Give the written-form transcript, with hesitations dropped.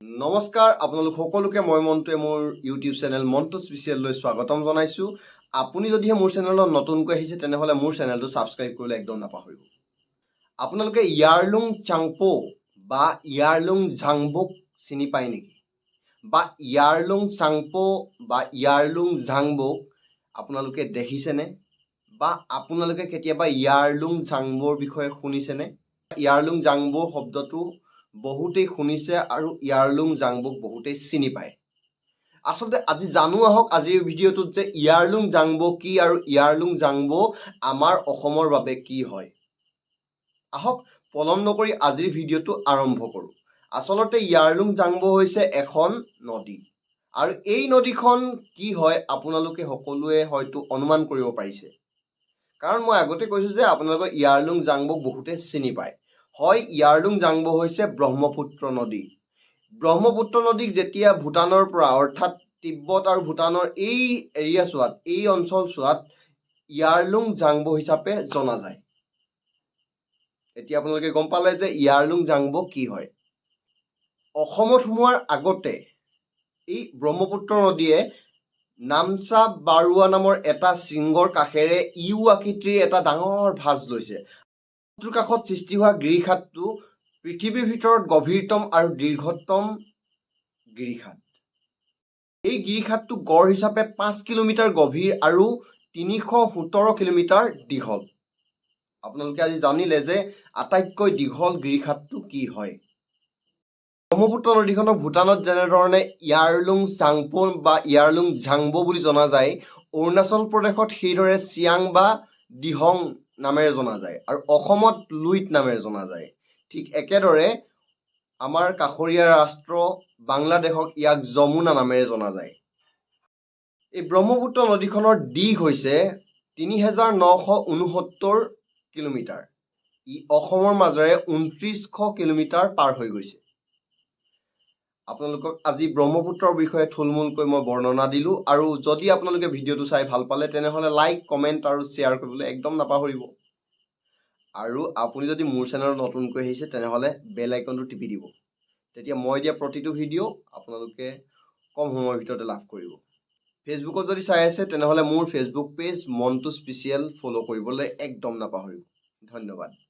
নমস্কাৰ আপোনালোক সকলোকে মই মন্টুৱে মোৰ ইউটিউব চেনেল মন্টু স্পেচিয়েললৈ স্বাগতম জনাইছোঁ। আপুনি যদিহে মোৰ চেনেলত নতুনকৈ আহিছে তেনেহ'লে মোৰ চেনেলটো ছাবস্ক্ৰাইব কৰিবলৈ একদম নাপাহৰিব। আপোনালোকে ইয়াৰলুং চাংপো বা ইয়াৰলুং ঝাংবুক চিনি পায় নেকি? বা ইয়াৰলুং চাংপো বা ইয়াৰলুং ঝাংবুক আপোনালোকে দেখিছেনে? বা আপোনালোকে কেতিয়াবা ইয়াৰলুং ঝাংবোৰ বিষয়ে শুনিছেনে? ইয়াৰলুং ঝাংবো শব্দটো বহুতেই শুনিছে আৰু ইয়াৰলুং ঝাংবুক বহুতেই চিনি পায়। আচলতে আজি জানো আহক আজিৰ ভিডিঅ'টোত যে ইয়াৰলুং ঝাংবো কি আৰু ইয়াৰলুং ঝাংবো আমাৰ অসমৰ বাবে কি হয়। আহক পলম নকৰি আজিৰ ভিডিঅ'টো আৰম্ভ কৰোঁ। আচলতে ইয়াৰলুং ঝাংবো হৈছে এখন নদী আৰু এই নদীখন কি হয় আপোনালোকে সকলোৱে হয়তো অনুমান কৰিব পাৰিছে। কাৰণ মই আগতে কৈছোঁ যে আপোনালোকে ইয়াৰলুং ঝাংবুক বহুতে চিনি পায়। হয়, ইয়াৰলুং ঝাংবো হৈছে ব্ৰহ্মপুত্ৰ নদী। ব্ৰহ্মপুত্ৰ নদীক যেতিয়া ভূটানৰ পৰা অৰ্থাৎ তিব্বত আৰু ভূটানৰ এই এৰিয়া চোৱাত এই অঞ্চল চোৱাত ইয়াৰলুং ঝাংবো হিচাপে জনা যায়। এতিয়া আপোনালোকে গম পালে যে ইয়াৰলুং ঝাংবো কি হয়। অসমত সোমোৱাৰ আগতে এই ব্ৰহ্মপুত্ৰ নদীয়ে নামচা বাৰুৱা নামৰ এটা শৃংগৰ কাষেৰে ইউ আকৃতিৰ এটা ডাঙৰ ভাঁজ লৈছে। ভাঁজটোৰ কাষত সৃষ্টি হোৱা গিৰিখাতটো পৃথিৱীৰ ভিতৰত গভীৰতম আৰু দীৰ্ঘতম গিৰিখাত। এই গিৰিখাতটো গড় হিচাপে 5 কিলোমিটাৰ গভীৰ আৰু 317 কিলোমিটাৰ দীঘল। আপোনালোকে আজি জানিলে যে আটাইতকৈ দীঘল গিৰিখাতটো কি হয়। ব্ৰহ্মপুত্ৰ নদীখনক ভূটানত যেনেধৰণে ইয়াৰলুং চাংপো বা ইয়াৰলুং ঝাংবো বুলি জনা যায়, অৰুণাচল প্ৰদেশত সেইদৰে চিয়াং বা দিহং নামেৰে জনা যায় আৰু অসমত লুইত নামেৰে জনা যায়। ঠিক একেদৰে আমাৰ কাষৰীয়া ৰাষ্ট্ৰ বাংলাদেশক ইয়াক যমুনা নামেৰে জনা যায়। এই ব্ৰহ্মপুত্ৰ নদীখনৰ দিঘ হৈছে ৩,৯৬৯ কিলোমিটাৰ। ই অসমৰ মাজেৰে ২৯০০ কিলোমিটাৰ পাৰ হৈ গৈছে। আপোনালোকক আজি ব্ৰহ্মপুত্ৰৰ বিষয়ে থুলমূলকৈ মই বৰ্ণনা দিলোঁ আৰু যদি আপোনালোকে ভিডিঅ'টো চাই ভাল পালে তেনেহ'লে লাইক, কমেণ্ট আৰু শ্বেয়াৰ কৰিবলৈ একদম নাপাহৰিব। আৰু আপুনি যদি মোৰ চেনেলত নতুনকৈ আহিছে তেনেহ'লে বেল আইকনটো টিপি দিব। তেতিয়া মই দিয়া প্ৰতিটো ভিডিঅ' আপোনালোকে কম সময়ৰ ভিতৰতে লাভ কৰিব। ফেচবুকত যদি চাই আছে তেনেহ'লে মোৰ Facebook page Montu special follow' কৰিবলৈ একদম নাপাহৰিব। ধন্যবাদ।